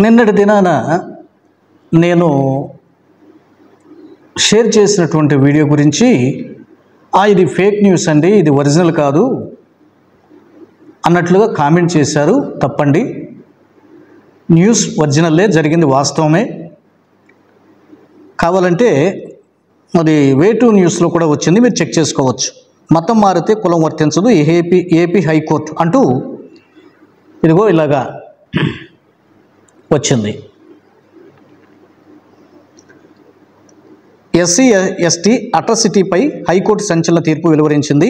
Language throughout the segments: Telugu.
నిన్నటి దినాన నేను షేర్ చేసినటువంటి వీడియో గురించి ఇది ఫేక్ న్యూస్ అండి, ఇది ఒరిజినల్ కాదు అన్నట్లుగా కామెంట్ చేశారు. తప్పండి, న్యూస్ ఒరిజినల్లే, జరిగింది వాస్తవమే. కావాలంటే అది వే2 న్యూస్లో కూడా వచ్చింది, మీరు చెక్ చేసుకోవచ్చు. మతం మారితే కులం వర్తించదు, ఏపీ హైకోర్టు అంటూ ఇదిగో ఇలాగా వచ్చింది. ఎస్సీ ఎస్టీ అట్రాసిటీపై హైకోర్టు సంచలన తీర్పు వెలువరించింది.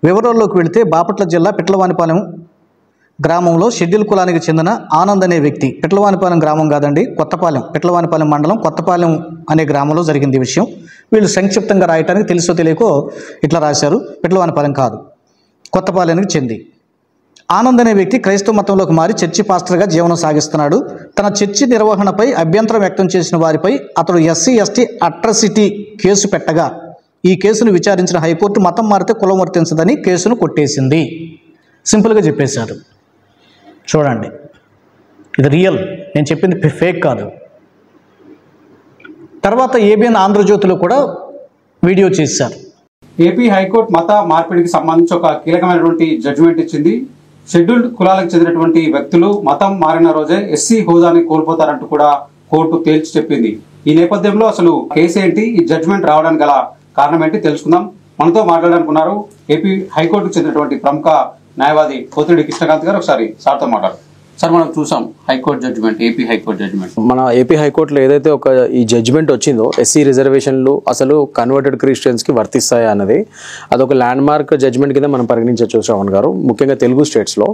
వివరాల్లోకి వెళితే బాపట్ల జిల్లా పిట్లవానిపాలెం గ్రామంలో షెడ్యూల్ కులానికి చెందిన ఆనంద్ అనే వ్యక్తి, పిట్లవానిపాలెం గ్రామం కాదండి, కొత్తపాలెం, పిట్లవానిపాలెం మండలం కొత్తపాలెం అనే గ్రామంలో జరిగింది ఈ విషయం. వీళ్ళు సంక్షిప్తంగా రాయటానికి తెలుసో తెలియకో ఇట్లా రాశారు, పిట్లవానిపాలెం కాదు, కొత్తపాలెంకి చెంది. ఆనంద్ అనే వ్యక్తి క్రైస్తవ మతంలోకి మారి చర్చి పాస్టర్గా జీవనం సాగిస్తున్నాడు. తన చర్చి నిర్వహణపై అభ్యంతరం వ్యక్తం చేసిన వారిపై అతడు ఎస్సీ ఎస్టీ అట్రాసిటీ కేసు పెట్టగా ఈ కేసును విచారించిన హైకోర్టు మతం మారితే కులం వర్తించదని కేసును కొట్టేసింది. సింపుల్గా చెప్పేశారు. చూడండి, ఇది రియల్, నేను చెప్పింది ఫేక్ కాదు. తర్వాత ఏబిఎన్ ఆంధ్రజ్యోతిలో కూడా వీడియో చేశారు. ఏపీ హైకోర్టు మత మార్పిడికి సంబంధించి ఒక కీలకమైనటువంటి జడ్జిమెంట్ ఇచ్చింది. షెడ్యూల్డ్ కులాలకు చెందినటువంటి వ్యక్తులు మతం మారిన రోజే ఎస్సీ హోదాని కోల్పోతారంటూ కూడా కోర్టు తేల్చి చెప్పింది. ఈ నేపథ్యంలో అసలు కేసు ఏంటి, ఈ జడ్జిమెంట్ రావడానికి గల కారణం ఏంటి తెలుసుకుందాం. మనతో మాట్లాడాలనుకున్నారు ఏపీ హైకోర్టుకు చెందినటువంటి ప్రముఖ న్యాయవాది కోతిరెడ్డి కృష్ణకాంత్ గారు. ఒకసారి సార్తో మాట్లాడు. సార్, మనం చూసాం high court judgement, AP high court judgement. మన ఏపీ హైకోర్టులో ఏదైతే ఒక ఈ జడ్జిమెంట్ వచ్చిందో ఎస్సీ రిజర్వేషన్లు అసలు కన్వర్టెడ్ క్రిస్టియన్స్కి వర్తిస్తాయి అన్నది అదొక ల్యాండ్ మార్క్ జడ్జిమెంట్ కింద మనం పరిగణించవచ్చు శ్రవణ్ గారు, ముఖ్యంగా తెలుగు స్టేట్స్లో.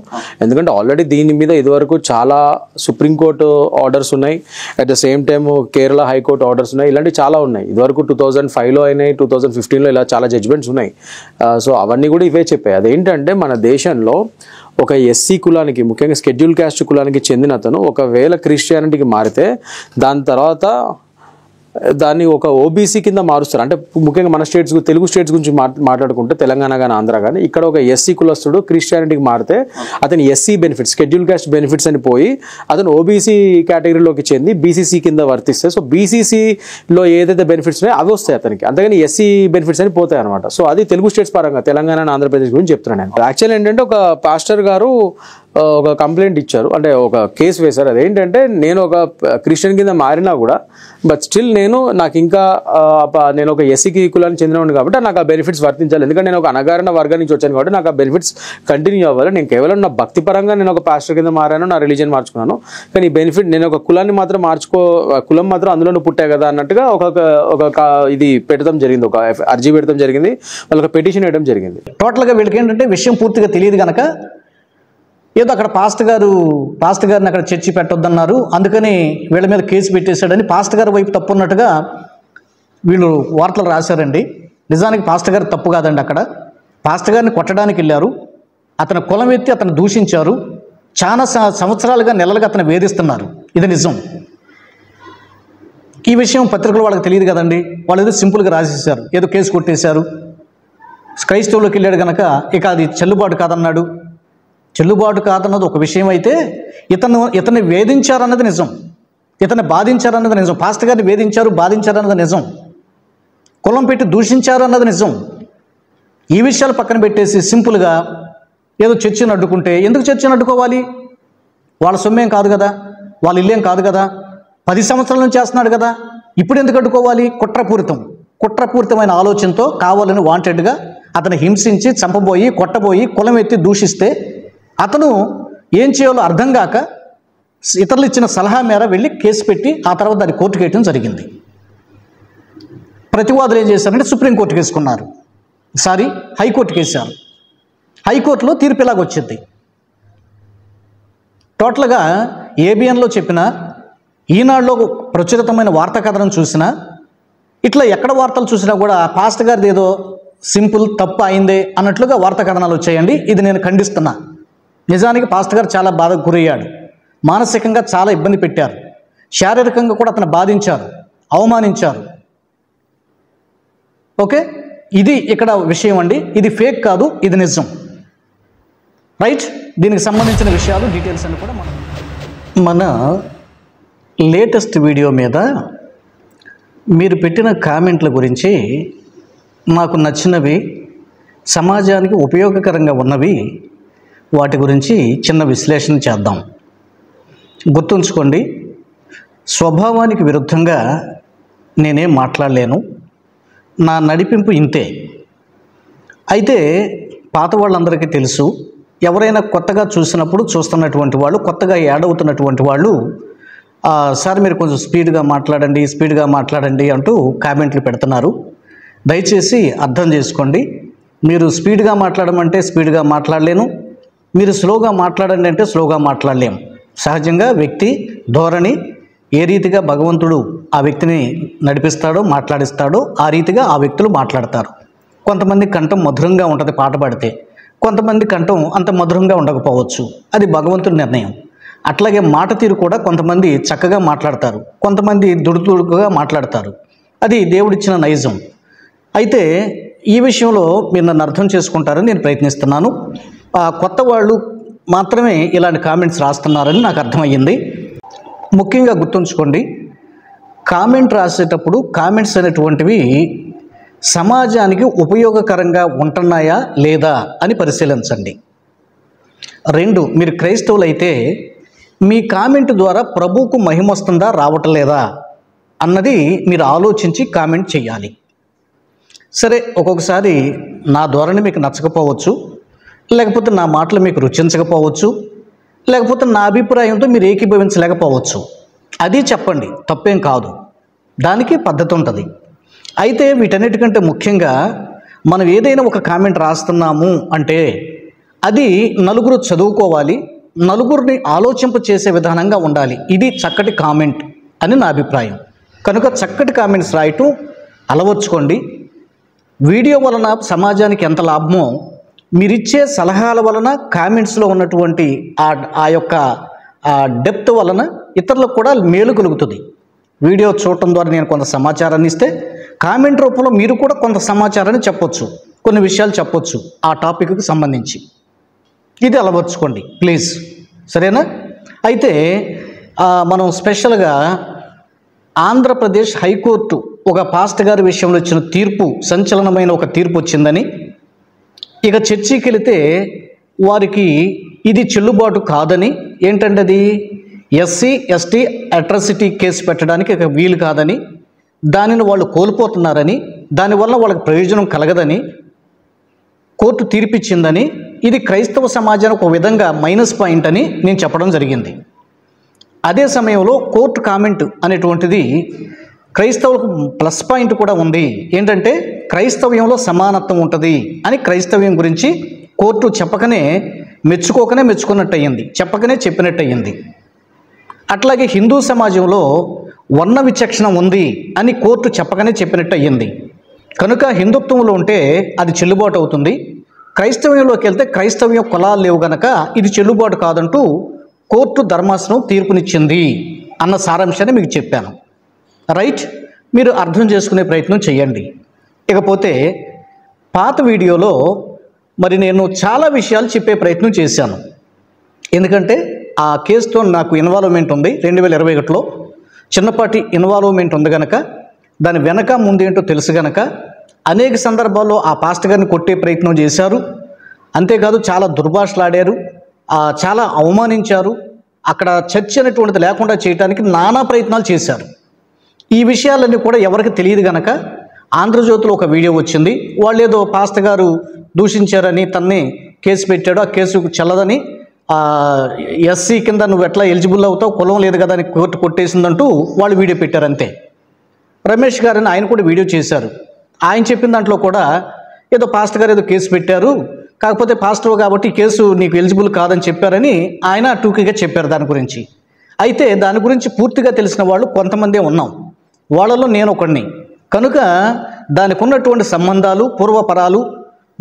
ఎందుకంటే ఆల్రెడీ దీని మీద ఇదివరకు చాలా సుప్రీంకోర్టు ఆర్డర్స్ ఉన్నాయి, at the same time Kerala high court orders ఉన్నాయి, ఇలాంటివి చాలా ఉన్నాయి. ఇదివరకు 2005లో అయినాయి, 2015లో ఇలా చాలా జడ్జిమెంట్స్ ఉన్నాయి. సో అవన్నీ కూడా ఇవే చెప్పాయి. అదేంటంటే మన దేశంలో ఒక ఎస్సీ కులానికి, ముఖ్యంగా షెడ్యూల్ క్యాస్ట్ కులానికి చెందిన అతను ఒకవేళ క్రిస్టియానిటీకి మారితే దాని తర్వాత దాన్ని ఒక ఓబీసీ కింద మారుస్తారు. అంటే ముఖ్యంగా మన స్టేట్స్, తెలుగు స్టేట్స్ గురించి మాట్లాడుకుంటే తెలంగాణ కానీ ఆంధ్ర కానీ, ఇక్కడ ఒక ఎస్సీ కులస్తుడు క్రిస్టియానిటీకి మారితే అతని SC benefits, schedule caste benefits అని పోయి అతను ఓబీసీ కేటగిరీలోకి చెంది బీసీసీ కింద వర్తిస్తే, సో బీసీసీలో ఏదైతే బెనిఫిట్స్ ఉన్నాయో అవి వస్తాయి అతనికి, అంతేగాని ఎస్సీ బెనిఫిట్స్ అని పోతాయి అనమాట. సో అది తెలుగు స్టేట్స్ పరంగా, తెలంగాణ ఆంధ్రప్రదేశ్ గురించి చెప్తున్నాను నేను. యాక్చువల్ ఏంటంటే ఒక పాస్టర్ గారు ఒక కంప్లైంట్ ఇచ్చారు, అంటే ఒక కేసు వేశారు. అదేంటంటే నేను ఒక క్రిస్టియన్ కింద మారినా కూడా బట్ స్టిల్ నాకు ఇంకా నేను ఒక ఎస్సీ కులానికి చెందినవాడిని కాబట్టి నాకు ఆ బెనిఫిట్స్ వర్తించాలి. ఎందుకంటే నేను ఒక అణగారిన వర్గం నుంచి వచ్చాను కాబట్టి నాకు ఆ బెనిఫిట్స్ కంటిన్యూ అవ్వాలి. నేను కేవలం నా భక్తి పరంగా నేను ఒక పాస్టర్ కింద మారాను, నా రిలీజియన్ మార్చుకున్నాను, కానీ ఈ బెనిఫిట్ నేను ఒక కులాన్ని మాత్రం కులం మాత్రం అందులోనే పుట్టా కదా అన్నట్టుగా ఒక ఇది పెట్టడం జరిగింది, ఒక అర్జీ పెట్టడం జరిగింది, వాళ్ళకి పెటిషన్ వేయడం జరిగింది. టోటల్గా వీళ్ళకి ఏంటంటే విషయం పూర్తిగా తెలియదు కనుక ఏదో అక్కడ పాస్టర్ గారిని అక్కడ చర్చి పెట్టొద్దన్నారు, అందుకని వీళ్ళ మీద కేసు పెట్టేశాడని పాస్టర్ గారి వైపు తప్పు ఉన్నట్టుగా వీళ్ళు వార్తలు రాశారండి. నిజానికి పాస్టర్ గారు తప్పు కాదండి. అక్కడ పాస్టర్ గారిని కొట్టడానికి వెళ్ళారు, అతని కులం ఎత్తి అతను దూషించారు, చాలా సంవత్సరాలుగా నెలలుగా అతను వేధిస్తున్నారు. ఇది నిజం. ఈ విషయం పత్రికలు వాళ్ళకి తెలియదు కదండి, వాళ్ళు ఏదో సింపుల్గా రాసేసారు, ఏదో కేసు కొట్టేశారు. క్రైస్తవులోకి వెళ్ళాడు కనుక ఇక అది చెల్లుబాటు కాదన్నాడు. చెల్లుబాటు కాదన్నది ఒక విషయం అయితే ఇతన్ని వేధించారన్నది నిజం, ఇతన్ని బాధించారన్నది నిజం, పాస్టర్ గారిని వేధించారు, బాధించారన్నది నిజం, కులం పెట్టి దూషించారు అన్నది నిజం. ఈ విషయాలు పక్కన పెట్టేసి సింపుల్గా ఏదో చర్చను అడ్డుకుంటే, ఎందుకు చర్చను అడ్డుకోవాలి? వాళ్ళ సొమ్మేం కాదు కదా, వాళ్ళ ఇల్లేం కాదు కదా, 10 సంవత్సరాల నుంచి చేస్తున్నాడు కదా, ఇప్పుడు ఎందుకు అడ్డుకోవాలి? కుట్రపూరితమైన ఆలోచనతో కావాలని వాంటెడ్గా అతను హింసించి చంపబోయి కొట్టబోయి కులం ఎత్తి దూషిస్తే అతను ఏం చేయాలో అర్థం కాక ఇతరులు ఇచ్చిన సలహా మేర వెళ్ళి కేసు పెట్టి ఆ తర్వాత దాన్ని కోర్టుకు వేయడం జరిగింది. ప్రతివాదులు ఏం చేశారంటే సుప్రీంకోర్టుకి వేసుకున్నారు, హైకోర్టుకి వేశారు. హైకోర్టులో తీర్పు ఇలాగొచ్చింది. టోటల్గా ఏబిఎన్లో చెప్పిన, ఈనాడులో ప్రచురితమైన వార్తా కథనం చూసినా, ఇట్లా ఎక్కడ వార్తలు చూసినా కూడా పాస్టర్ గారిది ఏదో సింపుల్ తప్పు అయిందే అన్నట్లుగా వార్తా కథనాలు వచ్చాయండి. ఇది నేను ఖండిస్తున్నా. నిజానికి పాస్టర్ గారు చాలా బాధకు గురయ్యాడు, మానసికంగా చాలా ఇబ్బంది పెట్టారు, శారీరకంగా కూడా అతను బాధించారు, అవమానించారు. ఓకే, ఇది ఇక్కడ విషయం అండి. ఇది ఫేక్ కాదు, ఇది నిజం. రైట్, దీనికి సంబంధించిన విషయాలు డీటెయిల్స్ అన్ని కూడా మన లేటెస్ట్ వీడియో మీద మీరు పెట్టిన కామెంట్ల గురించి నాకు నచ్చినవి, సమాజానికి ఉపయోగకరంగా ఉన్నవి, వాటి గురించి చిన్న విశ్లేషణ చేద్దాం. గుర్తుంచుకోండి, స్వభావానికి విరుద్ధంగా నేనేం మాట్లాడలేను. నా నడిపింపు ఇంతే. అయితే పాత వాళ్ళందరికీ తెలుసు, ఎవరైనా కొత్తగా చూస్తున్నటువంటి వాళ్ళు, కొత్తగా యాడ్ అవుతున్నటువంటి వాళ్ళు, సార్ మీరు కొంచెం స్పీడ్గా మాట్లాడండి అంటూ కామెంట్లు పెడుతున్నారు. దయచేసి అర్థం చేసుకోండి. మీరు స్పీడ్గా మాట్లాడమంటే స్పీడ్గా మాట్లాడలేను, మీరు స్లోగా మాట్లాడండి అంటే స్లోగా మాట్లాడలేము. సహజంగా వ్యక్తి ధోరణి ఏ రీతిగా భగవంతుడు ఆ వ్యక్తిని నడిపిస్తాడో, మాట్లాడిస్తాడో ఆ రీతిగా ఆ వ్యక్తులు మాట్లాడతారు. కొంతమంది కంఠం మధురంగా ఉంటుంది పాట పాడితే, కొంతమంది కంఠం అంత మధురంగా ఉండకపోవచ్చు. అది భగవంతుడి నిర్ణయం. అట్లాగే మాట తీరు కూడా కొంతమంది చక్కగా మాట్లాడతారు, కొంతమంది దుడుదుడుగా మాట్లాడతారు. అది దేవుడిచ్చిన నైజం. అయితే ఈ విషయంలో మీరు నన్ను అర్థం చేసుకుంటారని నేను ప్రయత్నిస్తున్నాను. కొత్త వాళ్ళు మాత్రమే ఇలాంటి కామెంట్స్ రాస్తున్నారని నాకు అర్థమయ్యింది. ముఖ్యంగా గుర్తుంచుకోండి, కామెంట్ రాసేటప్పుడు కామెంట్స్ అనేటువంటివి సమాజానికి ఉపయోగకరంగా ఉంటున్నాయా లేదా అని పరిశీలించండి. 2, మీరు క్రైస్తవులు అయితే మీ కామెంట్ ద్వారా ప్రభువుకు మహిమ వస్తుందా రావటం లేదా అన్నది మీరు ఆలోచించి కామెంట్ చేయాలి. సరే, ఒక్కొక్కసారి నా ధోరణి మీకు నచ్చకపోవచ్చు, లేకపోతే నా మాటలు మీకు రుచించకపోవచ్చు, లేకపోతే నా అభిప్రాయంతో మీరు ఏకీభవించలేకపోవచ్చు. అది చెప్పండి, తప్పేం కాదు. దానికి పద్ధతి ఉంటుంది. అయితే వీటన్నిటికంటే ముఖ్యంగా మనం ఏదైనా ఒక కామెంట్ రాస్తున్నాము అంటే అది నలుగురు చదువుకోవాలి, నలుగురిని ఆలోచింప చేసే విధానంగా ఉండాలి. ఇది చక్కటి కామెంట్ అని నా అభిప్రాయం. కనుక చక్కటి కామెంట్స్ రాయటం అలవర్చుకోండి. వీడియో వలన సమాజానికి ఎంత లాభమో మీరిచ్చే సలహాల వలన, కామెంట్స్లో ఉన్నటువంటి ఆ యొక్క డెప్త్ వలన ఇతరులకు కూడా మేలు కలుగుతుంది. వీడియో చూడటం ద్వారా నేను కొంత సమాచారాన్ని ఇస్తే, కామెంట్ రూపంలో మీరు కూడా కొంత సమాచారాన్ని చెప్పొచ్చు, కొన్ని విషయాలు చెప్పొచ్చు ఆ టాపిక్కి సంబంధించి. ఇది అలవర్చుకోండి ప్లీజ్, సరేనా? అయితే మనం స్పెషల్గా ఆంధ్రప్రదేశ్ హైకోర్టు ఒక పాస్టర్ గారి విషయంలో ఇచ్చిన తీర్పు, సంచలనమైన ఒక తీర్పు వచ్చిందని, ఇక చర్చికి వెళితే వారికి ఇది చెల్లుబాటు కాదని, ఏంటంటే అది SC ST అట్రాసిటీ కేసు పెట్టడానికి ఇక వీలు కాదని, దానిని వాళ్ళు కోల్పోతున్నారని, దానివల్ల వాళ్ళకి ప్రయోజనం కలగదని కోర్టు తీర్పిచ్చిందని, ఇది క్రైస్తవ సమాజానికి ఒక విధంగా మైనస్ పాయింట్ అని నేను చెప్పడం జరిగింది. అదే సమయంలో కోర్టు కామెంట్ అనేటువంటిది క్రైస్తవులకు ప్లస్ పాయింట్ కూడా ఉంది. ఏంటంటే క్రైస్తవ్యంలో సమానత్వం ఉంటుంది అని క్రైస్తవ్యం గురించి కోర్టు మెచ్చుకున్నట్టు అయ్యింది, చెప్పకనే చెప్పినట్టు అయ్యింది. అట్లాగే హిందూ సమాజంలో వర్ణ విచక్షణ ఉంది అని కోర్టు చెప్పకనే చెప్పినట్టు అయ్యింది. కనుక హిందుత్వంలో ఉంటే అది చెల్లుబాటు అవుతుంది, క్రైస్తవ్యంలోకి వెళ్తే క్రైస్తవ్యం కులాలు లేవు గనక ఇది చెల్లుబాటు కాదంటూ కోర్టు ధర్మాసనం తీర్పునిచ్చింది అన్న సారాంశాన్ని మీకు చెప్పాను. రైట్, మీరు అర్థం చేసుకునే ప్రయత్నం చేయండి. ఇకపోతే పాత వీడియోలో మరి నేను చాలా విషయాలు చెప్పే ప్రయత్నం చేశాను. ఎందుకంటే ఆ కేసుతో నాకు ఇన్వాల్వ్మెంట్ ఉంది. 2021లో చిన్నపాటి ఇన్వాల్వ్మెంట్ ఉంది కనుక, దాని వెనక ముందేంటో తెలుసు కనుక అనేక సందర్భాల్లో ఆ పాస్టర్ గారిని కొట్టే ప్రయత్నం చేశారు. అంతేకాదు చాలా దుర్భాషలాడారు, చాలా అవమానించారు. అక్కడ చర్చ అనేటువంటిది లేకుండా చేయడానికి నానా ప్రయత్నాలు చేశారు. ఈ విషయాలన్నీ కూడా ఎవరికి తెలియదు కనుక ఆంధ్రజ్యోతిలో ఒక వీడియో వచ్చింది. వాళ్ళు ఏదో పాస్టర్ గారు దూషించారని తన్ని కేసు పెట్టాడు, ఆ కేసు చెల్లదని, SC కింద నువ్వు ఎట్లా ఎలిజిబుల్ అవుతావు, కులం లేదు కదా అని కోర్టు కొట్టేసిందంటూ వాళ్ళు వీడియో పెట్టారు. అంతే. రమేష్ గారని ఆయన కూడా వీడియో చేశారు. ఆయన చెప్పిన దాంట్లో కూడా ఏదో పాస్టర్ గారు ఏదో కేసు పెట్టారు, కాకపోతే పాస్టర్ కాబట్టి కేసు నీకు ఎలిజిబుల్ కాదని చెప్పారని ఆయన టూకీగా చెప్పారు దాని గురించి. అయితే దాని గురించి పూర్తిగా తెలిసిన వాళ్ళు కొంతమందే ఉన్నాం, వాళ్ళలో నేను ఒకడిని. కనుక దానికి ఉన్నటువంటి సంబంధాలు, పూర్వపరాలు,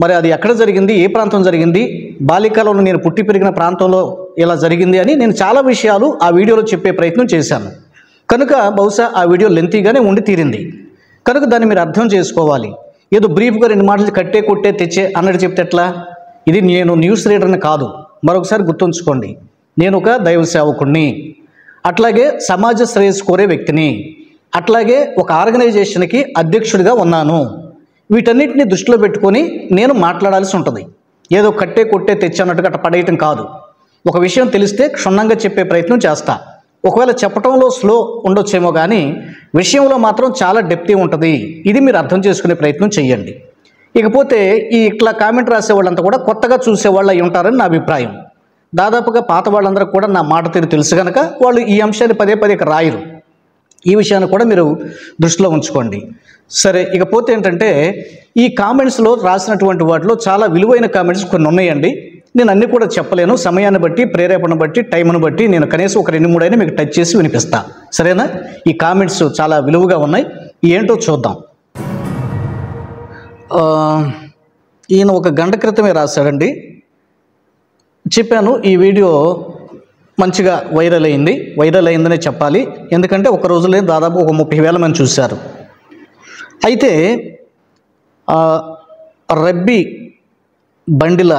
మరి అది ఎక్కడ జరిగింది, ఏ ప్రాంతం జరిగింది, బాల్యకాలంలో నేను పుట్టి పెరిగిన ప్రాంతంలో ఇలా జరిగింది అని నేను చాలా విషయాలు ఆ వీడియోలో చెప్పే ప్రయత్నం చేశాను. కనుక బహుశా ఆ వీడియో లెంతీగానే ఉండి తీరింది. కనుక దాన్ని మీరు అర్థం చేసుకోవాలి. ఏదో బ్రీఫ్గా 2 మాటలు కట్టే కొట్టే తెచ్చే అన్నట్టు చెప్తే ఎట్లా? ఇది నేను న్యూస్ రీడర్ని కాదు, మరొకసారి గుర్తుంచుకోండి. నేను ఒక దైవ సేవకుడిని. అట్లాగే సమాజ శ్రేయస్సు కోరే వ్యక్తిని, అట్లాగే ఒక ఆర్గనైజేషన్కి అధ్యక్షుడిగా ఉన్నాను. వీటన్నిటిని దృష్టిలో పెట్టుకొని నేను మాట్లాడాల్సి ఉంటుంది. ఏదో కట్టే కొట్టే తెచ్చన్నట్టుగా అట్ట పడేయటం కాదు. ఒక విషయం తెలిస్తే క్షుణ్ణంగా చెప్పే ప్రయత్నం చేస్తా. ఒకవేళ చెప్పడంలో స్లో ఉండొచ్చేమో కానీ విషయంలో మాత్రం చాలా డెప్తీ ఉంటుంది. ఇది మీరు అర్థం చేసుకునే ప్రయత్నం చేయండి. ఇకపోతే ఈ ఇట్లా కామెంట్ రాసే వాళ్ళంతా కూడా కొత్తగా చూసేవాళ్ళు అయి ఉంటారని నా అభిప్రాయం. దాదాపుగా పాత వాళ్ళందరూ కూడా నా మాట తీరు తెలుసు కనుక వాళ్ళు ఈ అంశాన్ని పదే పదే రాయరు. ఈ విషయాన్ని కూడా మీరు దృష్టిలో ఉంచుకోండి. సరే, ఇకపోతే ఏంటంటే ఈ కామెంట్స్లో రాసినటువంటి వాటిలో చాలా విలువైన కామెంట్స్ కొన్ని ఉన్నాయండి. నేను అన్నీ కూడా చెప్పలేను. సమయాన్ని బట్టి, ప్రేరేపణ బట్టి, టైంను బట్టి నేను కనీసం ఒక 2-3 అయినా మీకు టచ్ చేసి వినిపిస్తా. సరేనా? ఈ కామెంట్స్ చాలా విలువగా ఉన్నాయి. ఏంటో చూద్దాం. ఈయన ఒక గంట క్రితమే రాశాడండి. చెప్పాను ఈ వీడియో మంచిగా వైరల్ అయిందనే చెప్పాలి. ఎందుకంటే ఒక రోజులో దాదాపు ఒక 30,000 మంది చూశారు. అయితే రబ్బీ బండిల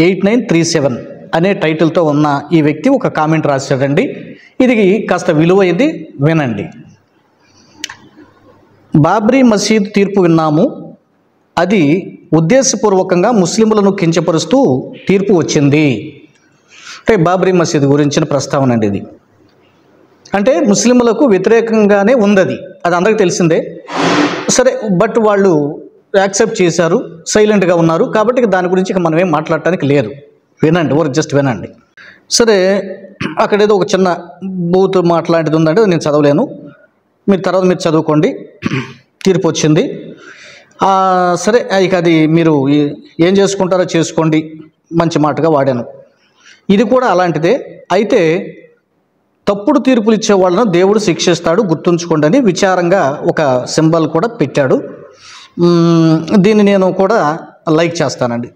8937 అనే టైటిల్తో ఉన్న ఈ వ్యక్తి ఒక కామెంట్ రాశాడండి. ఇది కాస్త విలువైంది, వినండి. బాబ్రీ మసీద్ తీర్పు విన్నాము. అది ఉద్దేశపూర్వకంగా ముస్లింలను కించపరుస్తూ తీర్పు వచ్చింది. అంటే బాబ్రీ మసీద్ గురించిన ప్రస్తావన అండి ఇది. అంటే ముస్లింలకు వ్యతిరేకంగానే ఉంది అది అందరికీ తెలిసిందే. సరే, బట్ వాళ్ళు యాక్సెప్ట్ చేశారు, సైలెంట్గా ఉన్నారు. కాబట్టి దాని గురించి ఇక మనం ఏం మాట్లాడటానికి లేదు. వినండి, జస్ట్ వినండి. సరే, అక్కడ ఏదో ఒక చిన్న బూత్ మాట్లాడేది ఉందంటే నేను చదవలేను, మీరు చదువుకోండి. తీర్పు వచ్చింది. సరే, ఇక అది మీరు ఏం చేసుకుంటారో చేసుకోండి, మంచి మాటగా వాడాను. ఇది కూడా అలాంటిదే. అయితే తప్పుడు తీర్పులు ఇచ్చే వాళ్ళను దేవుడు శిక్షిస్తాడు, గుర్తుంచుకోండి అని విచారంగా ఒక సింబల్ కూడా పెట్టాడు. దీన్ని నేను కూడా లైక్ చేస్తానండి.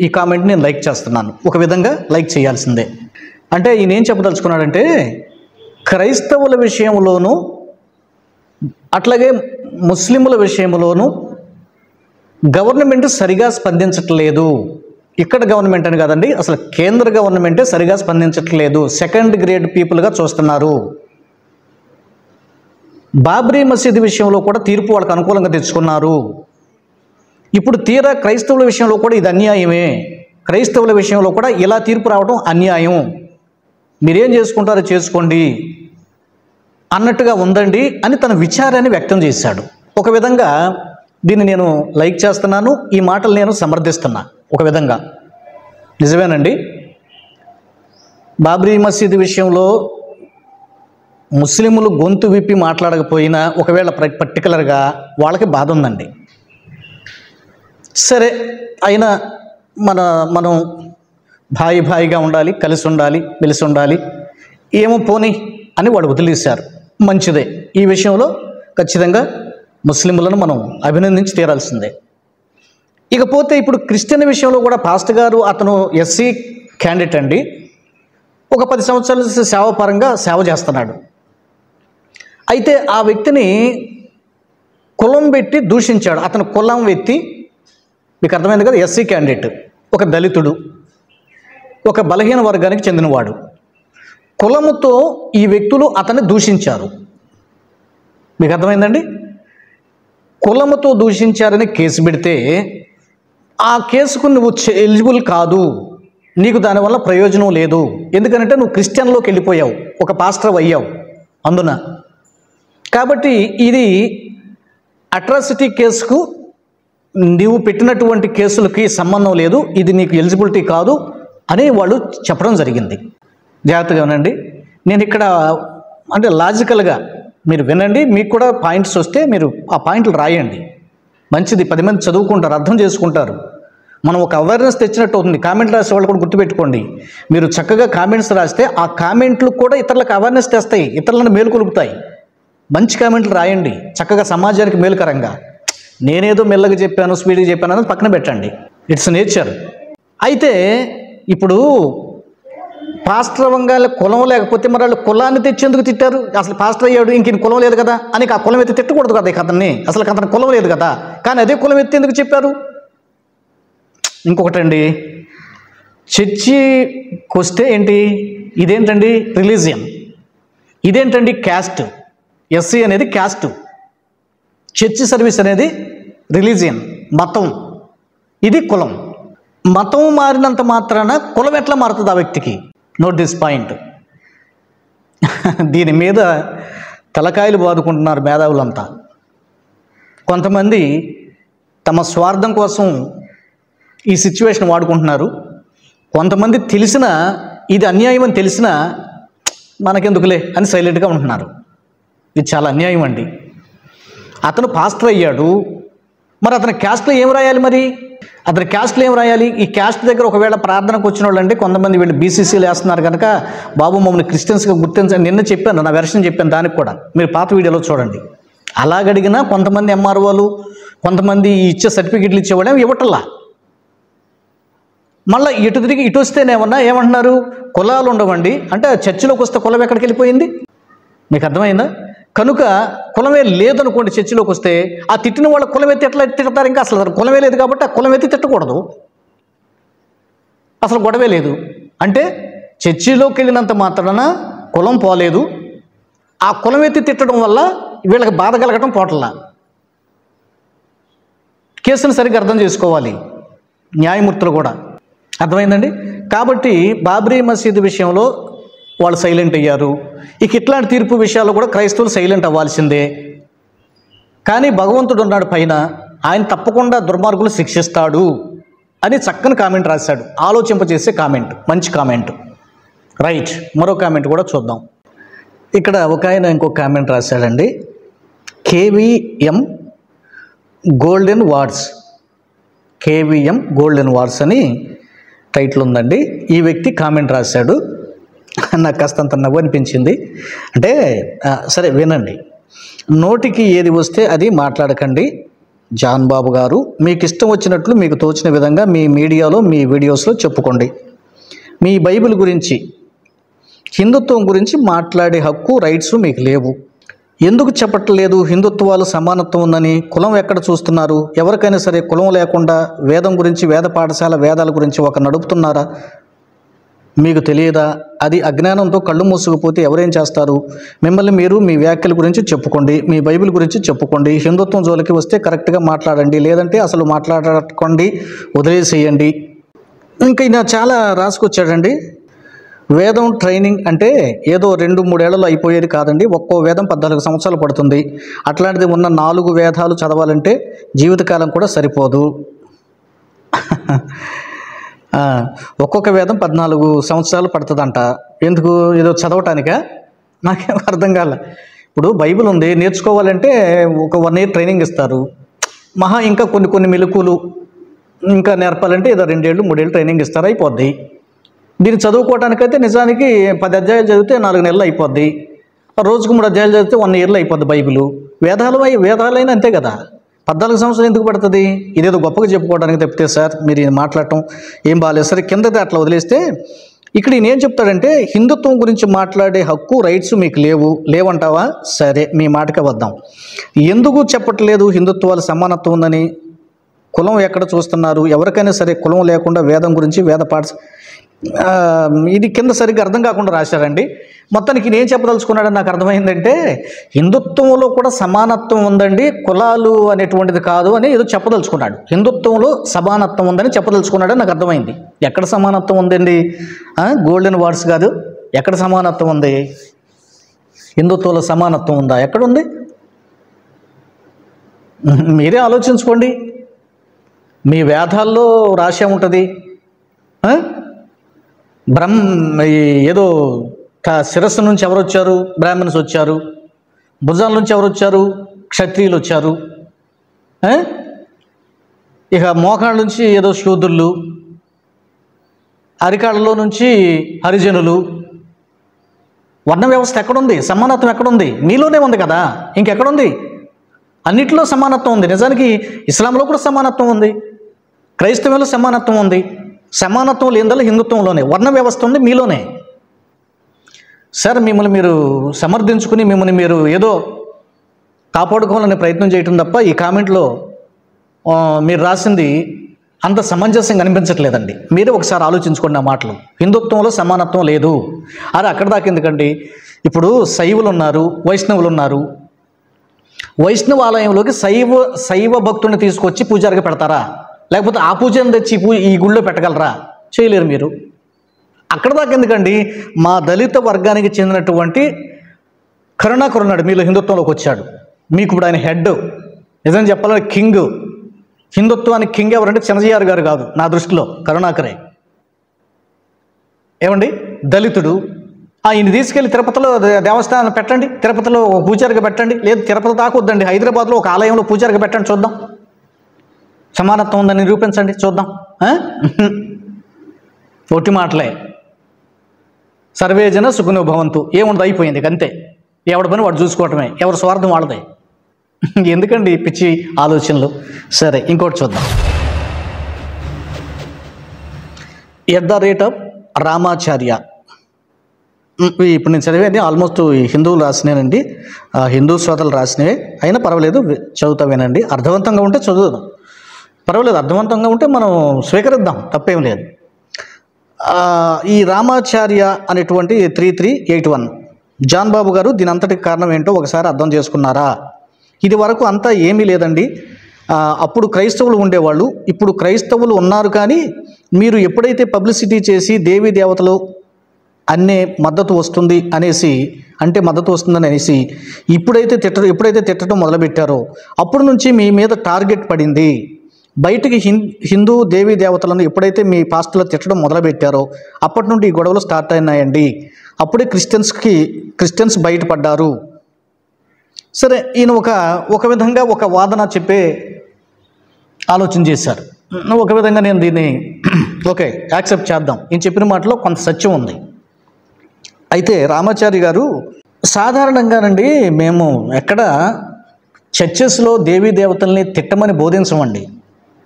ఈ కామెంట్ నేను లైక్ చేస్తున్నాను. ఒక విధంగా లైక్ చేయాల్సిందే. అంటే ఈయన ఏం చెప్పదలుచుకున్నాడంటే, క్రైస్తవుల విషయంలోనూ అట్లాగే ముస్లింల విషయంలోనూ గవర్నమెంట్ సరిగా స్పందించట్లేదు. ఇక్కడ గవర్నమెంట్ అని కాదండి, అసలు కేంద్ర గవర్నమెంటే సరిగా స్పందించట్లేదు. సెకండ్ గ్రేడ్ పీపుల్గా చూస్తున్నారు. బాబ్రీ మసీద్ విషయంలో కూడా తీర్పు వాళ్ళకి అనుకూలంగా తెచ్చుకున్నారు. ఇప్పుడు తీరా క్రైస్తవుల విషయంలో కూడా ఇది అన్యాయమే. క్రైస్తవుల విషయంలో కూడా ఇలా తీర్పు రావడం అన్యాయం. మీరేం చేసుకుంటారో చేసుకోండి అన్నట్టుగా ఉందండి అని తన విచారాన్ని వ్యక్తం చేశాడు. ఒక విధంగా దీన్ని నేను లైక్ చేస్తున్నాను. ఈ మాటలు నేను సమర్థిస్తున్నా. ఒక విధంగా నిజమేనండి. బాబ్రీ మసీద్ విషయంలో ముస్లింలు గొంతు విప్పి మాట్లాడకపోయినా ఒకవేళ పర్టికులర్గా వాళ్ళకి బాధ ఉందండి. సరే, అయినా మనం భాయిగా ఉండాలి, కలిసి ఉండాలి, మెలిసి ఉండాలి, ఏమో పోనీ అని వాడు వదిలేశారు. మంచిదే. ఈ విషయంలో ఖచ్చితంగా ముస్లింలను మనం అభినందించి తీరాల్సిందే. ఇకపోతే ఇప్పుడు క్రిస్టియన్ విషయంలో కూడా పాస్టర్ గారు అతను ఎస్సీ క్యాండిడేట్ అండి. ఒక 10 సంవత్సరాల సేవాపరంగా సేవ చేస్తున్నాడు. అయితే ఆ వ్యక్తిని కులం పెట్టి దూషించాడు. అతను కులం వ్యక్తి, మీకు అర్థమైంది కదా, ఎస్సీ క్యాండిడేట్, ఒక దళితుడు, ఒక బలహీన వర్గానికి చెందినవాడు. కులముతో ఈ వ్యక్తులు అతన్ని దూషించారు. మీకు అర్థమైందండి? కులముతో దూషించారని కేసు పెడితే ఆ కేసుకు నువ్వు ఎలిజిబుల్ కాదు, నీకు దానివల్ల ప్రయోజనం లేదు. ఎందుకంటే నువ్వు క్రిస్టియన్లోకి వెళ్ళిపోయావు, ఒక పాస్టర్ అయ్యావు అందున. కాబట్టి ఇది అట్రాసిటీ కేసుకు నీవు పెట్టినటువంటి కేసులకి సంబంధం లేదు, ఇది నీకు ఎలిజిబిలిటీ కాదు అని వాళ్ళు చెప్పడం జరిగింది. జాగ్రత్తగా వినండి. నేను ఇక్కడ అంటే లాజికల్గా మీరు వినండి. మీకు కూడా పాయింట్స్ వస్తే మీరు ఆ పాయింట్లు రాయండి. మంచిది, 10 మంది చదువుకుంటారు, అర్థం చేసుకుంటారు. మనం ఒక అవేర్నెస్ తెచ్చినట్టు అవుతుంది. కామెంట్ రాసే వాళ్ళు కూడా గుర్తుపెట్టుకోండి. మీరు చక్కగా కామెంట్స్ రాస్తే ఆ కామెంట్లు కూడా ఇతరులకు అవేర్నెస్ తెస్తాయి, ఇతరులను మేలుకొలుపుతాయి. మంచి కామెంట్లు రాయండి, చక్కగా సమాజానికి మేలుకరంగా. నేనేదో మెల్లగా చెప్పాను, స్పీడ్గా చెప్పాను అనేది పక్కన పెట్టండి. It's nature. అయితే ఇప్పుడు పాస్టర్ వంగాల కులం లేకపోతే మరి వాళ్ళు కులాన్ని తెచ్చేందుకు తిట్టారు? అసలు పాస్టర్ అయ్యాడు, ఇంక కులం లేదు కదా అని ఆ కులం ఎత్తి తిట్టకూడదు కదా అతన్ని. అసలు అతని కులం లేదు కదా, కానీ అదే కులం ఎత్తి ఎందుకు చెప్పారు? ఇంకొకటండి, చర్చికి వస్తే ఏంటి, ఇదేంటండి రిలీజియన్. ఇదేంటండి క్యాస్ట్? ఎస్సీ అనేది క్యాస్ట్, చర్చ్ సర్వీస్ అనేది రిలీజియన్, మతం, ఇది కులం. మతం మారినంత మాత్రాన కులం ఎట్లా మారుతుంది ఆ వ్యక్తికి? Note this point. దీని మీద తలకాయలు బాదుకుంటున్నారు మేధావులంతా. కొంతమంది తమ స్వార్థం కోసం ఈ సిచ్యువేషన్ వాడుకుంటున్నారు. కొంతమంది తెలిసిన ఇది అన్యాయం అని తెలిసినా మనకెందుకులే అని సైలెంట్గా ఉంటున్నారు. ఇది చాలా అన్యాయం అండి. అతను పాస్టర్ అయ్యాడు, మరి అతని క్యాస్ట్లో ఏం రాయాలి? మరి అతని క్యాస్ట్లో ఏం రాయాలి? ఈ క్యాస్ట్ దగ్గర ఒకవేళ ప్రార్థనకు వచ్చిన వాళ్ళు అంటే కొంతమంది వీళ్ళు బీసీసీలు వేస్తున్నారు కనుక బాబు మమ్మల్ని క్రిస్టియన్స్గా గుర్తించండి. నిన్న చెప్పాను, నా వెర్షన్ చెప్పాను, దానికి కూడా మీరు పాత వీడియోలో చూడండి. అలాగడిగినా కొంతమంది ఎంఆర్ఓలు, కొంతమంది ఇచ్చే సర్టిఫికెట్లు ఇచ్చేవాళ్ళు ఇవ్వటల్లా. మళ్ళీ ఇటు తిరిగి ఇటు వస్తేనేమన్నా ఏమంటున్నారు? కులాలు ఉండవండి అంటే చర్చిలోకి వస్తే కులం ఎక్కడికి వెళ్ళిపోయింది? మీకు అర్థమైందా? కనుక కులమే లేదనుకోండి, చర్చిలోకి వస్తే ఆ తిట్టిన వాళ్ళ కులం ఎత్తి ఎట్లా తిడతారు? ఇంకా అసలు కులమే లేదు కాబట్టి ఆ కులం ఎత్తి తిట్టకూడదు, అసలు గొడవే లేదు. అంటే చర్చిలోకి వెళ్ళినంత మాత్రాన కులం పోలేదు, ఆ కులం ఎత్తి తిట్టడం వల్ల వీళ్ళకి బాధ కలగటం పోటల్లా. కేసును సరిగ్గా అర్థం చేసుకోవాలి న్యాయమూర్తులు కూడా. అర్థమైందండి? కాబట్టి బాబ్రీ మసీదు విషయంలో వాళ్ళు సైలెంట్ అయ్యారు. ఇక ఇట్లాంటి తీర్పు విషయాల్లో కూడా క్రైస్తవులు సైలెంట్ అవ్వాల్సిందే. కానీ భగవంతుడు ఉన్నాడు పైన, ఆయన తప్పకుండా దుర్మార్గులు శిక్షిస్తాడు అని చక్కని కామెంట్ రాశాడు. ఆలోచింపజేసే కామెంట్, మంచి కామెంట్. రైట్, మరో కామెంట్ కూడా చూద్దాం. ఇక్కడ ఒక ఆయన ఇంకొక కామెంట్ రాశాడండి. KVM golden words, KVM golden words అని టైటిల్ ఉందండి. ఈ వ్యక్తి కామెంట్ రాశాడు. నాకు కాస్తంత నవ్వు అనిపించింది. అంటే సరే వినండి. నోటికి ఏది వస్తే అది మాట్లాడకండి జాన్ బాబు గారు. మీకు ఇష్టం వచ్చినట్లు మీకు తోచిన విధంగా మీ మీడియాలో మీ వీడియోస్లో చెప్పుకోండి. మీ బైబిల్ గురించి, హిందుత్వం గురించి మాట్లాడే హక్కు, రైట్స్ మీకు లేవు. ఎందుకు చెప్పట్లేదు హిందుత్వాలు సమానత్వం ఉందని? కులం ఎక్కడ చూస్తున్నారు? ఎవరికైనా సరే కులం లేకుండా వేదం గురించి, వేద పాఠశాల వేదాల గురించి ఒక నడుపుతున్నారా? మీకు తెలియదా? అది అజ్ఞానంతో కళ్ళు మూసుకుపోతే ఎవరేం చేస్తారు? మిమ్మల్ని మీరు మీ వ్యాఖ్యల గురించి చెప్పుకోండి, మీ బైబిల్ గురించి చెప్పుకోండి. హిందుత్వం జోలికి వస్తే కరెక్ట్గా మాట్లాడండి, లేదంటే అసలు మాట్లాడకండి, వదిలేసేయండి. ఇంకా ఈయన చాలా రాసుకొచ్చాడండి. వేదం ట్రైనింగ్ అంటే ఏదో 2-3 ఏళ్లలో అయిపోయేది కాదండి. ఒక్కో వేదం 14 సంవత్సరాలు పడుతుంది. అట్లాంటిది ఉన్న 4 వేదాలు చదవాలంటే జీవితకాలం కూడా సరిపోదు. ఒక్కొక్క వేదం 14 సంవత్సరాలు పడుతుందంట. ఎందుకు? ఏదో చదవటానికా? నాకేం అర్థం కాలే. ఇప్పుడు బైబిల్ ఉంది, నేర్చుకోవాలంటే ఒక 1 year ట్రైనింగ్ ఇస్తారు. మహా ఇంకా కొన్ని మెలకువలు ఇంకా నేర్పాలంటే ఏదో 2 ఏళ్ళు 3 ఏళ్ళు ట్రైనింగ్ ఇస్తారు, అయిపోద్ది. దీన్ని చదువుకోవటానికైతే నిజానికి 10 అధ్యాయాలు చదివితే 4 నెలలు అయిపోద్ది. రోజుకు 3 అధ్యాయాలు చదివితే 1 yearలో అయిపోద్ది బైబిల్. వేదాలైనా అంతే కదా. 14 సంవత్సరాలు ఎందుకు పడుతుంది? ఇదేదో గొప్పగా చెప్పుకోవడానికి తప్పితే సార్ మీరు మాట్లాడటం ఏం బాగాలేదు. సరే కిందది అట్లా వదిలేస్తే ఇక్కడ ఈయన ఏం చెప్తాడంటే హిందుత్వం గురించి మాట్లాడే హక్కు, రైట్స్ మీకు లేవంటావా? సరే మీ మాటకే వద్దాం. ఎందుకు చెప్పట్లేదు హిందుత్వాలు సమానత్వం ఉందని? కులం ఎక్కడ చూస్తున్నారు? ఎవరికైనా సరే కులం లేకుండా వేదం గురించి, వేద ఇది కింద సరిగ్గా అర్థం కాకుండా రాశారండి. మొత్తానికి నేను చెప్పదలుచుకున్నాడని నాకు అర్థమైందంటే హిందుత్వంలో కూడా సమానత్వం ఉందండి, కులాలు అనేటువంటిది కాదు అని ఏదో చెప్పదలుచుకున్నాడు. హిందుత్వంలో సమానత్వం ఉందని చెప్పదలుచుకున్నాడని నాకు అర్థమైంది. ఎక్కడ సమానత్వం ఉందండి? గోల్డెన్ వార్డ్స్ కాదు, ఎక్కడ సమానత్వం ఉంది? హిందుత్వంలో సమానత్వం ఉందా? ఎక్కడుంది? మీరే ఆలోచించుకోండి. మీ వేదాల్లో రాసే ఉంటుంది. ఏదో శిరస్సు నుంచి ఎవరు వచ్చారు? బ్రాహ్మణ్స్ వచ్చారు. భుజాల నుంచి ఎవరు వచ్చారు? క్షత్రియులు వచ్చారు. ఇక మోకాళ్ళ నుంచి ఏదో శూద్రులు, అరికాళ్ళలో నుంచి హరిజనులు. వర్ణ వ్యవస్థ ఎక్కడుంది? సమానత్వం ఎక్కడుంది? మీలోనే ఉంది కదా, ఇంకెక్కడుంది? అన్నిట్లో సమానత్వం ఉంది. నిజానికి ఇస్లాంలో కూడా సమానత్వం ఉంది, క్రైస్తవంలో సమానత్వం ఉంది. సమానత్వం లేనిదల్లా హిందుత్వంలోనే. వర్ణ వ్యవస్థ ఉంది మీలోనే. సార్ మిమ్మల్ని మీరు సమర్థించుకుని మిమ్మల్ని మీరు ఏదో కాపాడుకోవాలనే ప్రయత్నం చేయటం తప్ప ఈ కామెంట్లో మీరు రాసింది అంత సమంజసంగా అనిపించట్లేదండి. మీరే ఒకసారి ఆలోచించుకోండి ఆ మాటలు. హిందుత్వంలో సమానత్వం లేదు. అరే అక్కడ దాకా ఎందుకండి? ఇప్పుడు శైవులు ఉన్నారు, వైష్ణవులు ఉన్నారు. వైష్ణవ ఆలయంలోకి శైవ భక్తుడిని తీసుకొచ్చి పూజారిగా పెడతారా? లేకపోతే ఆ పూజను తెచ్చి ఈ గుళ్ళో పెట్టగలరా? చేయలేరు మీరు. అక్కడ దాకా ఎందుకండి, మా దళిత వర్గానికి చెందినటువంటి కరుణాకర్ ఉన్నాడు, మీలో హిందుత్వంలోకి వచ్చాడు. మీకు ఇప్పుడు ఆయన హెడ్, నిజం చెప్పాలంటే కింగ్. హిందుత్వానికి కింగ్ ఎవరంటే చిన్నజీఆర్ గారు కాదు, నా దృష్టిలో కరుణాకరే. ఏమండి, దళితుడు. ఈయన తీసుకెళ్ళి తిరుపతిలో దేవస్థానం పెట్టండి, తిరుపతిలో పూజారిగా పెట్టండి. లేదు తిరుపతి దాకా వద్దండి, హైదరాబాద్లో ఒక ఆలయంలో పూజారిగా పెట్టండి, చూద్దాం. సమానత్వం ఉందని నిరూపించండి, చూద్దాం. ఒట్టి మాటలే. సర్వేజన సుఖనో భవంతు, ఏముండదు, అయిపోయింది అంతే. ఎవడి పని వాడు చూసుకోవటమే, ఎవరి స్వార్థం వాళ్ళదే. ఎందుకండి పిచ్చి ఆలోచనలు? సరే, ఇంకోటి చూద్దాం. @ రామాచార్య. ఇప్పుడు నేను చదివేది ఆల్మోస్ట్ హిందువులు రాసినేనండి, హిందూ శ్రోతలు రాసినవే. అయినా పర్వాలేదు, చదువుతావేనండి. అర్థవంతంగా ఉంటే చదువుదాం, పర్వాలేదు. అర్థవంతంగా ఉంటే మనం స్వీకరిద్దాం, తప్పేం లేదు. ఈ రామాచార్య అనేటువంటి 3381 జాన్ బాబు గారు, దీని అంతటికి కారణం ఏంటో ఒకసారి అర్థం చేసుకున్నారా? ఇది వరకు అంతా ఏమీ లేదండి. అప్పుడు క్రైస్తవులు ఉండేవాళ్ళు, ఇప్పుడు క్రైస్తవులు ఉన్నారు. కానీ మీరు ఎప్పుడైతే పబ్లిసిటీ చేసి దేవీ దేవతలు అన్నే మద్దతు వస్తుంది అనేసి, అంటే మద్దతు వస్తుందని అనేసి ఎప్పుడైతే తిట్టడం మొదలుపెట్టారో అప్పటి నుంచి మీ మీద టార్గెట్ పడింది. బయటికి హిందూ దేవీ దేవతలను ఎప్పుడైతే మీ పాస్టర్లు తిట్టడం మొదలుపెట్టారో అప్పటి నుండి ఈ గొడవలు స్టార్ట్ అయినాయండి. అప్పుడే క్రిస్టియన్స్ బయటపడ్డారు. సరే, ఈయన ఒక విధంగా ఒక వాదన చెప్పే ఆలోచన చేశారు. ఒక విధంగా నేను దీన్ని ఓకే యాక్సెప్ట్ చేద్దాం. ఈయన చెప్పిన మాటలో కొంత సత్యం ఉంది. అయితే రామాచారి గారు, సాధారణంగానండి మేము ఎక్కడ చర్చెస్లో దేవీ దేవతల్ని తిట్టమని బోధించమండి.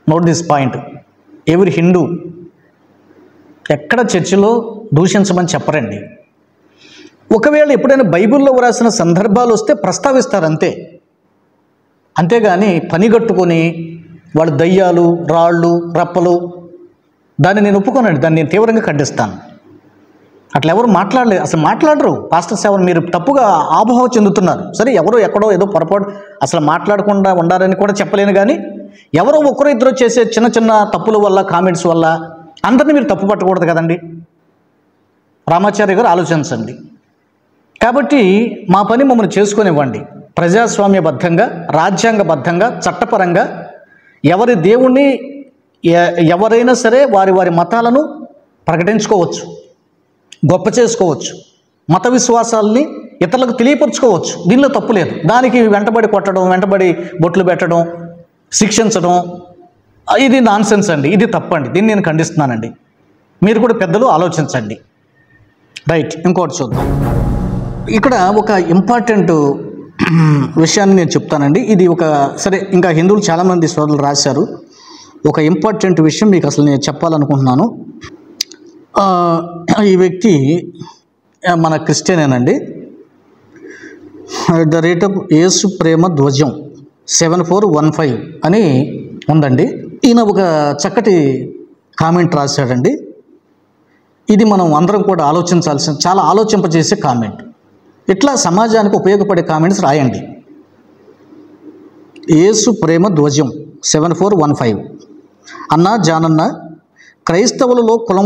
Note this point. ఎవరి హిందూ ఎక్కడ చర్చిలో దూషించమని చెప్పరండి. ఒకవేళ ఎప్పుడైనా బైబిల్లో వ్రాసిన సందర్భాలు వస్తే ప్రస్తావిస్తారు అంతే. అంతేగాని పనిగట్టుకొని వాళ్ళు దయ్యాలు, రాళ్ళు, రప్పలు, దాన్ని నేను ఒప్పుకోనండి. దాన్ని నేను తీవ్రంగా ఖండిస్తాను. అట్లా ఎవరు మాట్లాడలేదు, అసలు మాట్లాడరు. పాస్టర్స్ ఎవరు, మీరు తప్పుగా ఆబోహ చెందుతున్నారు. సరే, ఎవరో ఎక్కడో ఏదో పొరపాటు, అసలు మాట్లాడకుండా ఉండాలని కూడా చెప్పలేను. కానీ ఎవరో ఒకరో ఇద్దరు చేసే చిన్న చిన్న తప్పుల వల్ల, కామెంట్స్ వల్ల అందరినీ మీరు తప్పు పట్టకూడదు కదండి. రామాచార్య గారు ఆలోచించండి. కాబట్టి మా పని మమ్మల్ని చేసుకునివ్వండి. ప్రజాస్వామ్యబద్ధంగా, రాజ్యాంగబద్ధంగా, చట్టపరంగా ఎవరి దేవుణ్ణి ఎవరైనా సరే వారి మతాలను ప్రకటించుకోవచ్చు, గొప్ప చేసుకోవచ్చు, మత విశ్వాసాలని ఇతరులకు తెలియపరచుకోవచ్చు. దీనిలో తప్పు లేదు. దానికి వెంటబడి కొట్టడం, వెంటబడి బొట్లు పెట్టడం, శిక్షించడం, ఇది నాన్సెన్స్ అండి. ఇది తప్పండి. దీన్ని నేను ఖండిస్తున్నానండి. మీరు కూడా పెద్దలు ఆలోచించండి. రైట్, ఇంకోటి చూద్దాం. ఇక్కడ ఒక ఇంపార్టెంట్ విషయాన్ని నేను చెప్తానండి. ఇది సరే, ఇంకా హిందువులు చాలామంది సోదరులు రాశారు. ఒక ఇంపార్టెంట్ విషయం మీకు అసలు నేను చెప్పాలనుకుంటున్నాను. ఈ వ్యక్తి మన క్రిస్టియనేనండి. @ యేసు ప్రేమ ధ్వజం 7415 అని ఉందండి. ఈయన ఒక చక్కటి కామెంట్ రాశాడండి. ఇది మనం అందరం కూడా ఆలోచించాల్సిన, చాలా ఆలోచింపజేసే కామెంట్. ఇట్లా సమాజానికి ఉపయోగపడే కామెంట్స్ రాయండి. యేసు ప్రేమ ధ్వజం 7415. అన్నా జానన్న, క్రైస్తవులలో కులం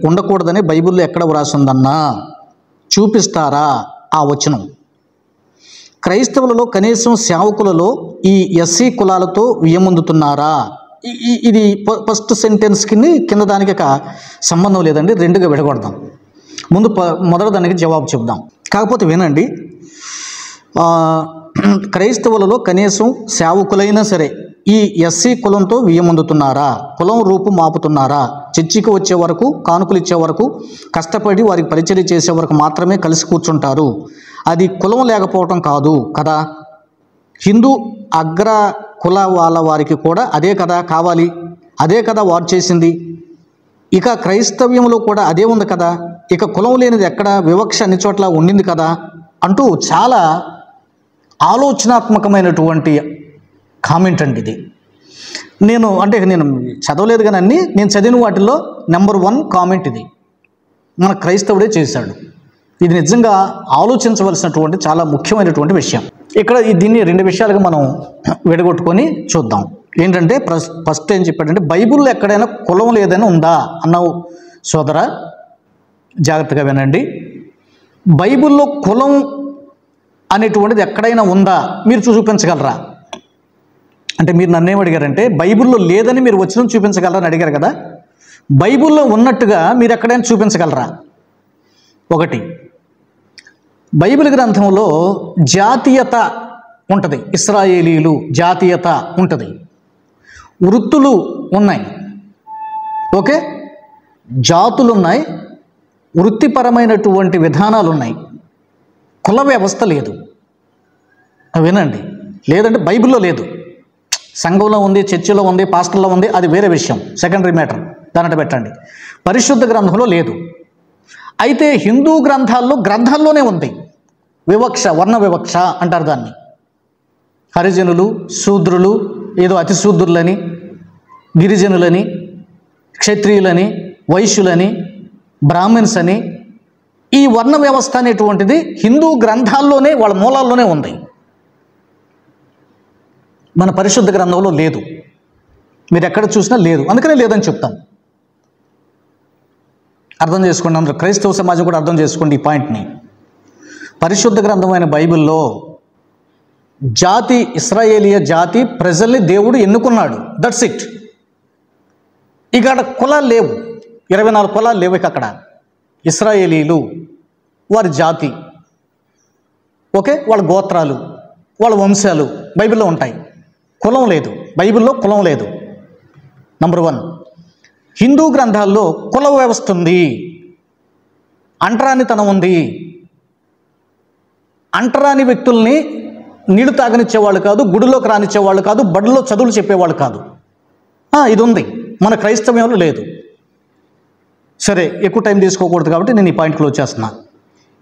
ఉండకూడదని బైబిల్లో ఎక్కడ వ్రాసిందన్నా చూపిస్తారా ఆ వచనం? క్రైస్తవులలో కనీసం సేవకులలో ఈ ఎస్సీ కులాలతో వియమొందుతున్నారా? ఇది ఫస్ట్ సెంటెన్స్కి కింద దానికి సంబంధం లేదండి. రెండుగా విడగొడదాం. మొదటి దానికి జవాబు చెప్దాం. కాకపోతే వినండి. క్రైస్తవులలో కనీసం సేవకులైనా సరే ఈ ఎస్సీ కులంతో వియమొందుతున్నారా? కులం రూపు మాపుతున్నారా? చర్చికి వచ్చే వరకు, కానుకలు ఇచ్చే వరకు, కష్టపడి వారికి పరిచర్య చేసే వరకు మాత్రమే కలిసి కూర్చుంటారు. అది కులం లేకపోవటం కాదు కదా. హిందూ అగ్ర కుల వాళ్ళ వారికి కూడా అదే కదా కావాలి, అదే కదా వారు చేసింది. ఇక క్రైస్తవ్యంలో కూడా అదే ఉంది కదా. ఇక కులం లేనిది ఎక్కడ, వివక్ష అన్ని చోట్ల ఉండింది కదా అంటూ చాలా ఆలోచనాత్మకమైనటువంటి కామెంట్ అండి ఇది. నేను చదవలేదు కానీ నేను చదివిన వాటిల్లో నెంబర్ 1 కామెంట్ ఇది. మన క్రైస్తవుడే చేశాడు. ఇది నిజంగా ఆలోచించవలసినటువంటి చాలా ముఖ్యమైనటువంటి విషయం. ఇక్కడ దీన్ని రెండు విషయాలుగా మనం విడగొట్టుకొని చూద్దాం. ఏంటంటే ఫస్ట్ ఏం చెప్పాడంటే బైబిల్లో ఎక్కడైనా కులం లేదని ఉందా అన్నావు సోదరా, జాగ్రత్తగా వినండి. బైబిల్లో కులం అనేటువంటిది ఎక్కడైనా ఉందా మీరు చూపించగలరా అంటే, మీరు నన్నేం అడిగారంటే బైబిల్లో లేదని మీరు వచ్చిన చూపించగలరా అని అడిగారు కదా. బైబిల్లో ఉన్నట్టుగా మీరు ఎక్కడైనా చూపించగలరా? ఒకటి, బైబిల్ గ్రంథంలో జాతీయత ఉంటుంది, ఇశ్రాయేలీలు జాతీయత ఉంటుంది, వృత్తులు ఉన్నాయి, ఓకే, జాతులు ఉన్నాయి, వృత్తిపరమైనటువంటి విధానాలు ఉన్నాయి, కుల వ్యవస్థ లేదు. వినండి, లేదంటే బైబిల్లో లేదు, సంఘంలో ఉంది, చర్చిలో ఉంది, పాస్టర్లో ఉంది, అది వేరే విషయం, సెకండరీ మ్యాటర్, దానిట పెట్టండి. పరిశుద్ధ గ్రంథంలో లేదు. అయితే హిందూ గ్రంథాల్లోనే ఉంది వివక్ష, వర్ణ వివక్ష అంటారు దాన్ని. హరిజనులు, శూద్రులు, ఏదో అతి శూద్రులని, గిరిజనులని, క్షత్రియులని, వైశ్యులని, బ్రాహ్మిన్స్ అని, ఈ వర్ణ వ్యవస్థ అనేటువంటిది హిందూ గ్రంథాల్లోనే, వాళ్ళ మూలాల్లోనే ఉంది. మన పరిశుద్ధ గ్రంథంలో లేదు, మీరు ఎక్కడ చూసినా లేదు, అందుకనే లేదని చెప్తాం. అర్థం చేసుకోండి, అందరూ క్రైస్తవ సమాజం కూడా అర్థం చేసుకోండి ఈ పాయింట్ని. పరిశుద్ధ గ్రంథమైన బైబిల్లో జాతి, ఇశ్రాయేలీయ జాతి ప్రజల్ని దేవుడు ఎన్నుకున్నాడు, దట్స్ ఇట్. ఇక అక్కడ కులాలు లేవు, 24 కులాలు లేవు. ఇక అక్కడ ఇశ్రాయేలీలు వారి జాతి, ఓకే, వాళ్ళ గోత్రాలు, వాళ్ళ వంశాలు బైబిల్లో ఉంటాయి. కులం లేదు, బైబిల్లో కులం లేదు. నంబర్ 1. హిందూ గ్రంథాల్లో కుల వ్యవస్థ ఉంది, అంటరానితనం ఉంది. అంటరాని వ్యక్తుల్ని నీళ్లు తాగనిచ్చేవాళ్ళు కాదు, గుడిలోకి రానిచ్చేవాళ్ళు కాదు, బడిలో చదువులు చెప్పేవాళ్ళు కాదు. ఇది ఉంది, మన క్రైస్తవ్యంలో లేదు. సరే, ఎక్కువ టైం తీసుకోకూడదు కాబట్టి నేను ఈ పాయింట్ క్లోజ్ చేస్తున్నా.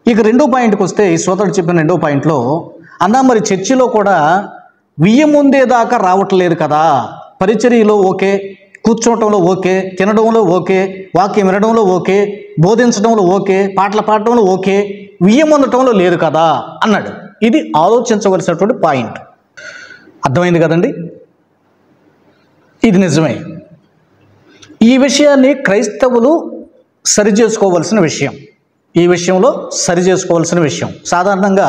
ఇక రెండో పాయింట్కి వస్తే, ఈ సోదరుడు చెప్పిన రెండో పాయింట్లో, అన్నా మరి చర్చిలో కూడా వియ్యం ముందేదాకా రావట్లేదు కదా, పరిచర్యలో ఓకే, కూర్చోవటంలో ఓకే, తినడంలో ఓకే, వాక్యం వినడంలో ఓకే, బోధించడంలో ఓకే, పాటలు పాడటంలో ఓకే, వియ్యం ఉండటంలో లేదు కదా అన్నాడు. ఇది ఆలోచించవలసినటువంటి పాయింట్. అర్థమైంది కదండి? ఇది నిజమే. ఈ విషయాన్ని క్రైస్తవులు సరిచేసుకోవాల్సిన విషయం, ఈ విషయంలో సరిచేసుకోవాల్సిన విషయం. సాధారణంగా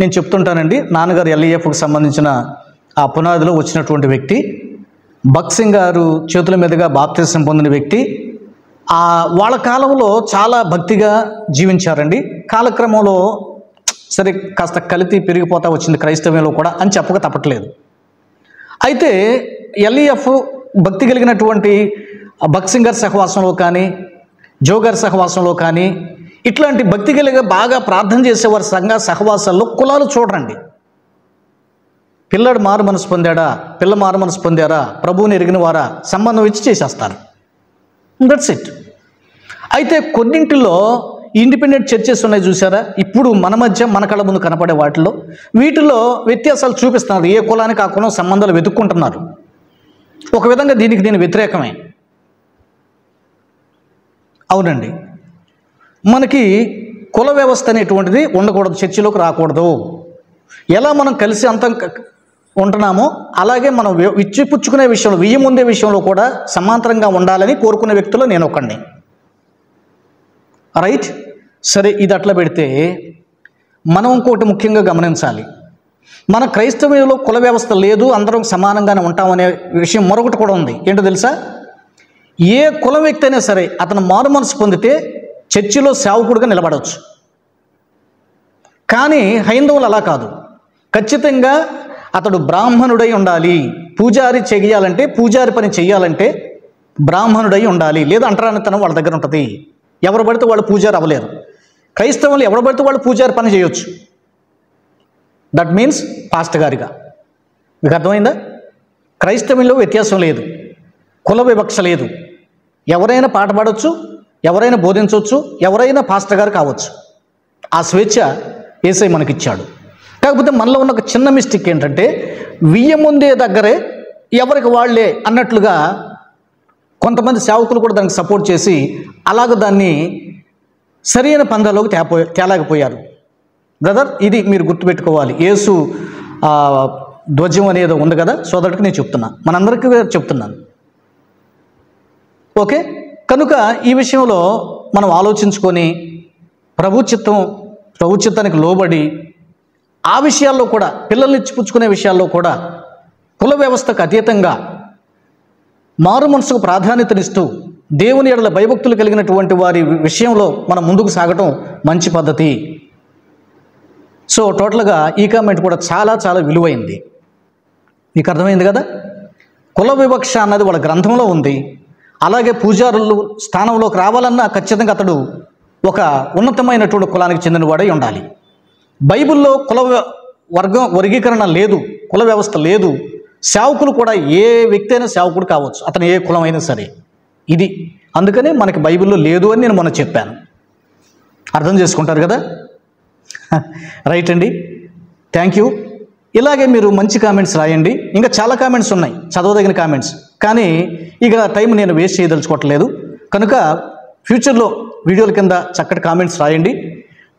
నేను చెప్తుంటానండి, నాన్నగారు ఎల్ఈఎఫ్కి సంబంధించిన ఆ పునాదిలో వచ్చినటువంటి వ్యక్తి, భక్సింగ్ గారు చేతుల మీదుగా బాప్తిసం పొందిన వ్యక్తి. వాళ్ళ కాలంలో చాలా భక్తిగా జీవించారండి. కాలక్రమంలో సరే కాస్త కల్తీ పెరిగిపోతా వచ్చింది క్రైస్తవ్యంలో కూడా అని చెప్పక తప్పట్లేదు. అయితే ఎల్ఈఎఫ్ భక్తి కలిగినటువంటి భక్సింగ్ గారి సహవాసంలో కానీ, జో గారి సహవాసంలో కానీ, ఇట్లాంటి భక్తి కలిగి బాగా ప్రార్థన చేసేవారి సహవాసాల్లో కులాలు చూడండి. పిల్లడు మారు మనసు పొందాడా, పిల్ల మారు మనసు పొందారా, ప్రభువుని ఎరిగిన వారా, సంబంధం ఇచ్చి చేసేస్తారు, దట్స్ ఇట్. అయితే కొన్నింటిలో ఇండిపెండెంట్ చర్చెస్ ఉన్నాయి చూసారా, ఇప్పుడు మన మధ్య మన కళ్ళ ముందు కనపడే వాటిలో, వీటిలో వ్యత్యాసాలు చూపిస్తున్నారు. ఏ కులానికి ఆ కులం సంబంధాలు వెతుక్కుంటున్నారు. ఒక విధంగా దీనికి వ్యతిరేకమే. అవునండి, మనకి కుల వ్యవస్థ అనేటువంటిది ఉండకూడదు, చర్చిలోకి రాకూడదు. ఎలా మనం కలిసి అంతం ఉంటున్నామో అలాగే మనం ఇచ్చిపుచ్చుకునే విషయంలో, వియ్యం ఉండే విషయంలో కూడా సమాంతరంగా ఉండాలని కోరుకునే వ్యక్తులు నేను ఒకడిని. రైట్, సరే, ఇది అట్లా పెడితే మనం ఇంకోటి ముఖ్యంగా గమనించాలి. మన క్రైస్తవ్యంలో కుల వ్యవస్థ లేదు, అందరం సమానంగానే ఉంటామనే విషయం మరొకటి కూడా ఉంది. ఏంటో తెలుసా? ఏ కుల వ్యక్తి అయినా సరే అతను మారు మనసు పొందితే చర్చిలో సేవకుడిగా నిలబడవచ్చు. కానీ హైందవులు అలా కాదు, ఖచ్చితంగా అతడు బ్రాహ్మణుడై ఉండాలి. పూజారి చేయాలంటే, పూజారి పని చేయాలంటే బ్రాహ్మణుడై ఉండాలి, లేదా అంటరానితనం వాళ్ళ దగ్గర ఉంటుంది. ఎవరు పడితే వాళ్ళు పూజారి అవ్వలేరు. క్రైస్తవులు ఎవరు పడితే వాళ్ళు పూజారి పని చేయొచ్చు, దట్ మీన్స్ పాస్టర్ గారిగా. మీకు అర్థమైందా? క్రైస్తవంలో వ్యత్యాసం లేదు, కుల వివక్ష లేదు. ఎవరైనా పాట పాడవచ్చు, ఎవరైనా బోధించవచ్చు, ఎవరైనా పాస్టర్ గారు కావచ్చు. ఆ స్వేచ్ఛ యేసయ్య మనకిచ్చాడు. కాకపోతే మనలో ఉన్న ఒక చిన్న మిస్టేక్ ఏంటంటే, వియ్యం ముందే దగ్గరే ఎవరికి వాళ్లే అన్నట్లుగా కొంతమంది సేవకులు కూడా దానికి సపోర్ట్ చేసి అలాగ దాన్ని సరైన పందాలోకి తేలేకపోయారు. బ్రదర్, ఇది మీరు గుర్తుపెట్టుకోవాలి. యేసు ధ్వజం అనేది ఉంది కదా, సోదరుడికి నేను చెప్తున్నా, మనందరికీ చెప్తున్నాను. ఓకే, కనుక ఈ విషయంలో మనం ఆలోచించుకొని ప్రభు చిత్తానికి లోబడి ఆ విషయాల్లో కూడా, పిల్లల్ని ఇచ్చిపుచ్చుకునే విషయాల్లో కూడా కుల వ్యవస్థకు అతీతంగా మారు మనసుకు ప్రాధాన్యతనిస్తూ దేవుని ఎడల భయభక్తులు కలిగినటువంటి వారి విషయంలో మనం ముందుకు సాగటం మంచి పద్ధతి. సో టోటల్గా ఈ కామెంట్ కూడా చాలా చాలా విలువైంది. మీకు అర్థమైంది కదా. కుల వివక్ష అన్నది వాళ్ళ గ్రంథంలో ఉంది. అలాగే పూజారులు స్థానంలోకి రావాలన్నా ఖచ్చితంగా అతడు ఒక ఉన్నతమైనటువంటి కులానికి చెందినవాడై ఉండాలి. బైబిల్లో కుల వర్గీకరణ లేదు, కుల వ్యవస్థ లేదు. సేవకులు కూడా ఏ వ్యక్తి అయినా సేవకుడు కావచ్చు, అతను ఏ కులం అయినా సరే. ఇది అందుకనే మనకి బైబిల్లో లేదు అని నేను మొన్న చెప్పాను. అర్థం చేసుకుంటారు కదా. రైట్ అండి, థ్యాంక్ యూ. ఇలాగే మీరు మంచి కామెంట్స్ రాయండి. ఇంకా చాలా కామెంట్స్ ఉన్నాయి, చదవదగిన కామెంట్స్, కానీ ఇక టైం నేను వేస్ట్ చేయదలుచుకోవట్లేదు. కనుక ఫ్యూచర్లో వీడియోల కింద చక్కటి కామెంట్స్ రాయండి.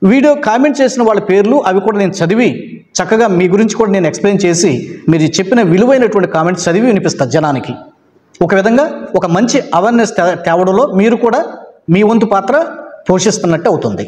వీడియో కామెంట్ చేసిన వాళ్ళ పేర్లు అవి కూడా నేను చదివి చక్కగా మీ గురించి కూడా నేను ఎక్స్ప్లెయిన్ చేసి మీరు చెప్పిన విలువైనటువంటి కామెంట్స్ చదివి వినిపిస్తాను జనానికి. ఒక విధంగా ఒక మంచి అవేర్నెస్ తేవడంలో మీరు కూడా మీ వంతు పాత్ర పోషిస్తున్నట్టు అవుతుంది.